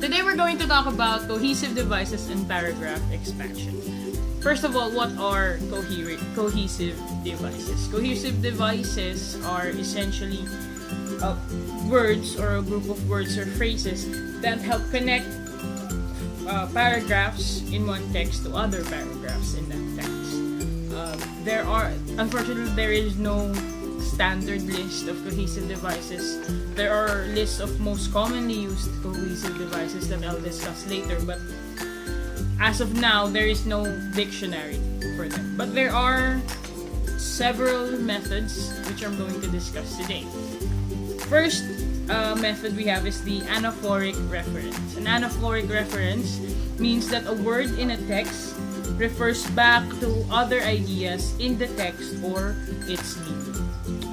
Today we're going to talk about cohesive devices and paragraph expansion. First of all, what are cohesive devices? Cohesive devices are essentially words or a group of words or phrases that help connect paragraphs in one text to other paragraphs in that text. Unfortunately, there is no standard list of cohesive devices. There are lists of most commonly used cohesive devices that I'll discuss later, but as of now, there is no dictionary for them. But there are several methods which I'm going to discuss today. First method we have is the anaphoric reference. An anaphoric reference means that a word in a text refers back to other ideas in the text or its meaning.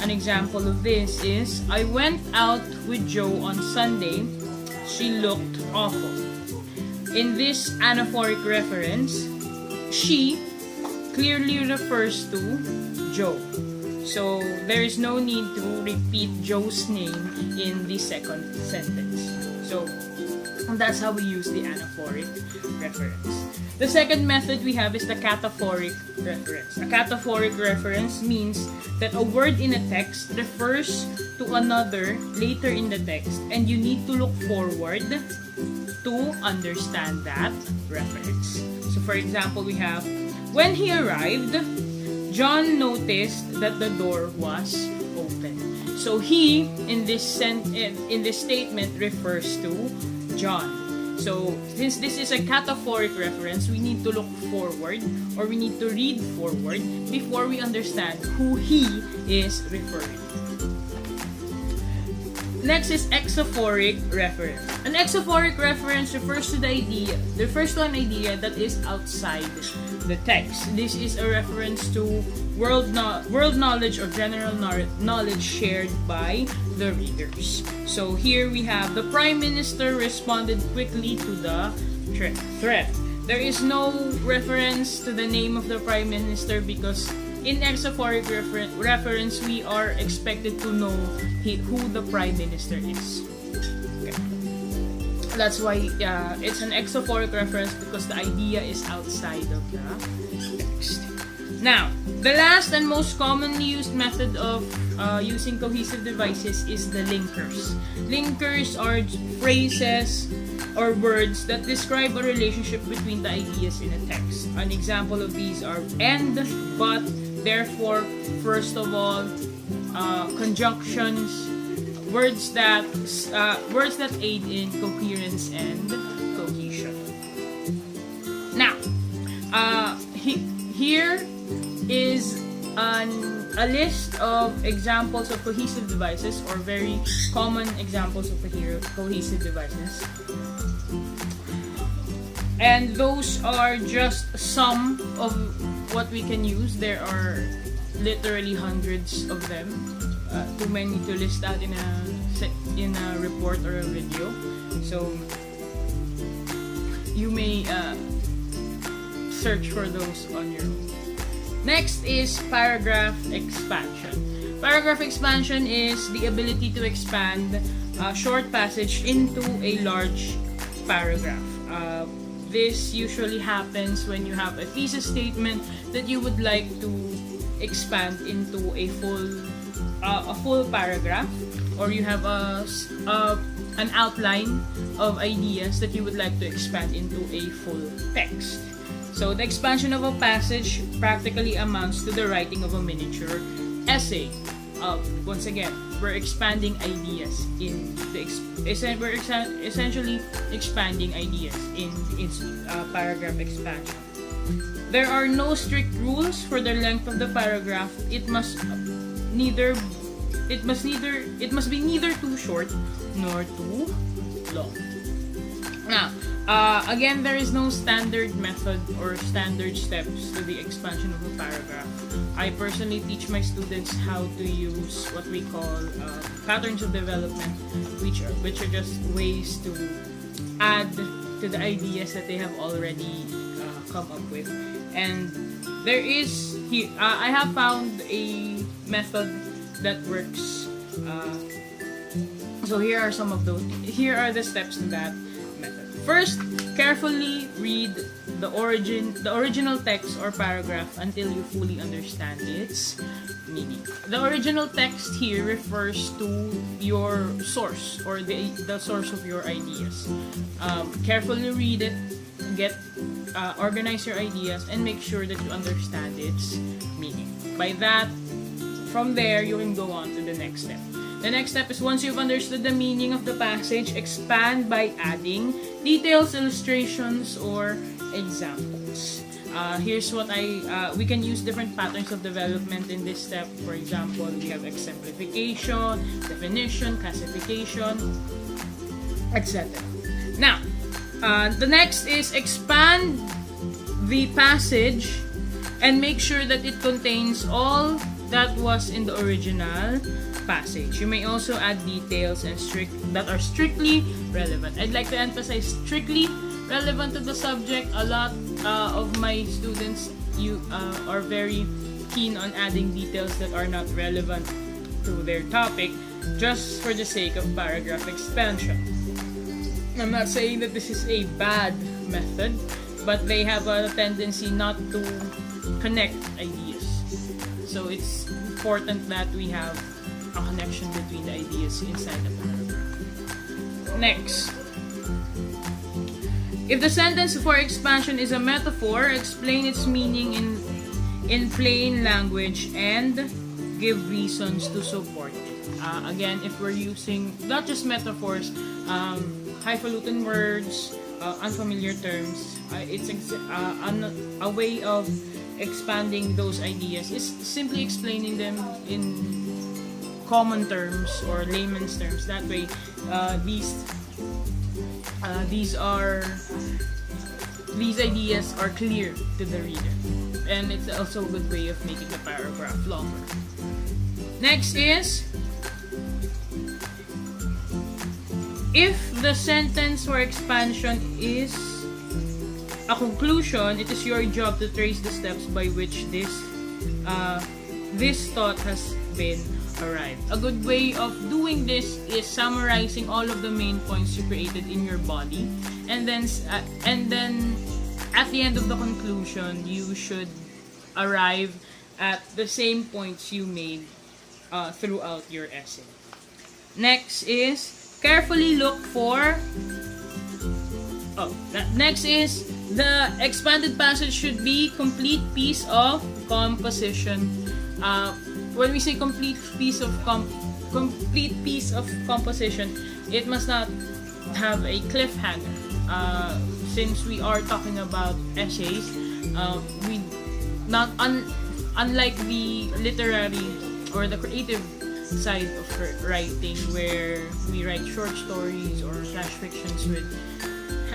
An example of this is, I went out with Joe on Sunday. She looked awful. In this anaphoric reference, she clearly refers to Joe. So there is no need to repeat Joe's name in the second sentence. So that's how we use the anaphoric reference. The second method we have is the cataphoric reference. A cataphoric reference means that a word in a text refers to another later in the text, and you need to look forward to understand that reference. So for example, we have, when he arrived, John noticed that the door was open. So he in this statement refers to John. So since this is a cataphoric reference, we need to look forward, or we need to read forward before we understand who he is referring to. Next is exophoric reference. An exophoric reference refers to an idea that is outside the text. This is a reference to world knowledge or general knowledge shared by the readers. So here we have, the Prime Minister responded quickly to the threat. There is no reference to the name of the Prime Minister because in exophoric reference, we are expected to know who the Prime Minister is. Okay. That's why it's an exophoric reference, because the idea is outside of the text. Now, the last and most commonly used method of using cohesive devices is the linkers. Linkers are phrases or words that describe a relationship between the ideas in a text. An example of these are and, but, therefore, first of all, conjunctions, words that aid in coherence and cohesion. Now, here is a list of examples of cohesive devices, or very common examples of cohesive devices. And those are just some of what we can use. There are literally hundreds of them. Too many to list out in a report or a video. So you may search for those on your own. Next is paragraph expansion. Paragraph expansion is the ability to expand a short passage into a large paragraph. This usually happens when you have a thesis statement that you would like to expand into a full paragraph, or you have an outline of ideas that you would like to expand into a full text. So the expansion of a passage practically amounts to the writing of a miniature essay. Once again, we're expanding ideas we're essentially expanding ideas in its paragraph expansion. There are no strict rules for the length of the paragraph. It must be neither too short nor too long. Now, again, there is no standard method or standard steps to the expansion of a paragraph. I personally teach my students how to use what we call patterns of development, which are just ways to add to the ideas that they have already come up with. And there is I have found a method that works So here are some of those. Here are the steps to that method. First, carefully read the original text or paragraph until you fully understand its meaning. The original text here refers to your source or the source of your ideas. Carefully read it, organize your ideas, and make sure that you understand its meaning. By that, from there, you can go on to the next step. The next step is, once you've understood the meaning of the passage, expand by adding details, illustrations, or examples. Here's what we can use different patterns of development in this step. For example, we have exemplification, definition, classification, etc. Now, the next is expand the passage and make sure that it contains all that was in the original passage. You may also add details that are strictly relevant. I'd like to emphasize strictly relevant to the subject. A lot of my students are very keen on adding details that are not relevant to their topic just for the sake of paragraph expansion. I'm not saying that this is a bad method, but they have a tendency not to connect ideas. So it's important that we have a connection between the ideas inside the paragraph. Next, if the sentence for expansion is a metaphor, explain its meaning in plain language and give reasons to support it. Again, if we're using not just metaphors, highfalutin words, unfamiliar terms, it's a way of expanding those ideas is simply explaining them in common terms or layman's terms. That way, these ideas are clear to the reader, and it's also a good way of making the paragraph longer. Next is, if the sentence for expansion is a conclusion, it is your job to trace the steps by which this thought has been arrived. A good way of doing this is summarizing all of the main points you created in your body, and then at the end of the conclusion, you should arrive at the same points you made throughout your essay. Next is carefully look for. Next is, the expanded passage should be complete piece of composition. When we say complete piece of composition, it must not have a cliffhanger. Since we are talking about essays, unlike the literary or the creative side of writing, where we write short stories or flash fictions with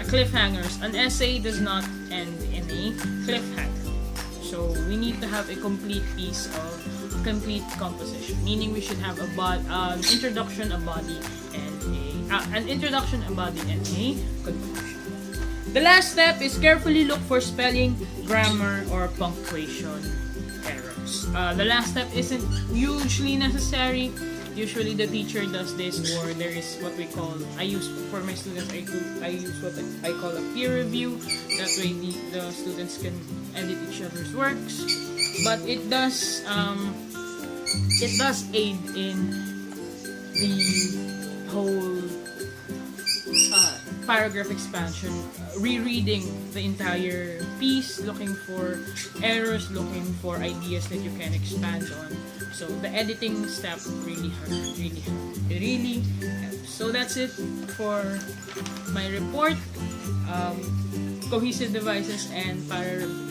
cliffhangers, an essay does not end in a cliffhanger. So we need to have a complete piece of complete composition, meaning we should have an introduction, a body, and a conclusion. The last step is carefully look for spelling, grammar, or punctuation errors. The last step isn't hugely necessary. Usually the teacher does this, or there is what we call, for my students, I use what I call a peer review. That way the students can edit each other's works. But it does aid in the whole paragraph expansion, rereading the entire piece, looking for errors, looking for ideas that you can expand on. So the editing step really helps. So that's it for my report. Cohesive devices and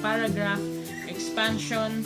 paragraph expansion.